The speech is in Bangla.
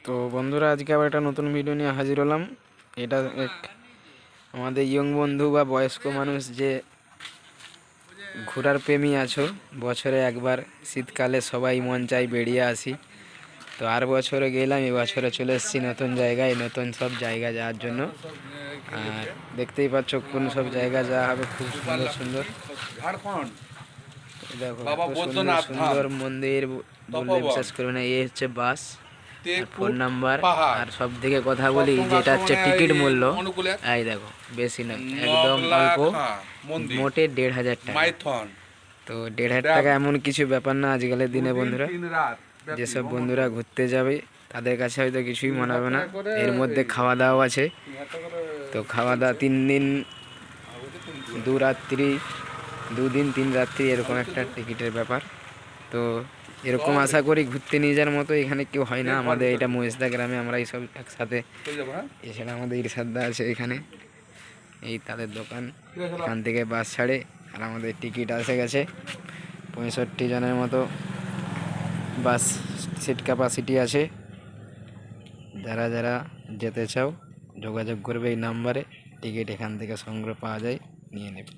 তো বন্ধুরা, আজকে আবার একটা নতুন ভিডিও নিয়ে হাজির হলাম। এটা এক আমাদের ইয়ং বন্ধু বা বয়স্ক মানুষ যে ঘোরার প্রেমী আছো, বছরে একবার শীতকালে সবাই মন চাই বেরিয়ে আসি। তো আর বছরে গেলাম, এবছরে চলে এসেছি নতুন জায়গায়, নতুন সব জায়গা যাওয়ার জন্য। আর দেখতেই পাচ্ছ কোন সব জায়গা যাওয়া হবে, খুব সুন্দর সুন্দর। দেখো এত সুন্দর সুন্দর মন্দির বললে বিশ্বাস করবে না। এই হচ্ছে বাস, ফোন নাম্বার, আর সব থেকে কথা বলি যেটা হচ্ছে টিকিট মূল্য। এই দেখো, বেশি না, একদম অল্প, মোটে 1,500 টাকা। তো 1,500 টাকা এমন কিছু ব্যাপার না আজকালের দিনে বন্ধুরা। যেসব বন্ধুরা ঘুরতে যাবে তাদের কাছে হয়তো কিছুই মনে হবে না। এর মধ্যে খাওয়া দাওয়া আছে। তো খাওয়া দাওয়া 3 দিন 2 রাত্রি, 2 দিন 3 রাত্রি, এরকম একটা টিকিটের ব্যাপার। তো এরকম আশা করি ঘুরতে নিয়ে যাওয়ার মতো এখানে কেউ হয় না। আমাদের এটা মহিষদা গ্রামে, আমরা এইসব একসাথে। এছাড়া আমাদের ইরশাদদা আছে এখানে, এই তাদের দোকান। এখান থেকে বাস ছাড়ে, আর আমাদের টিকিট এসে গেছে। 65 জনের মতো বাস সিট ক্যাপাসিটি আছে। যারা যারা যেতে চাও যোগাযোগ করবে এই নাম্বারে। টিকিট এখান থেকে সংগ্রহ পাওয়া যায়, নিয়ে নেবে।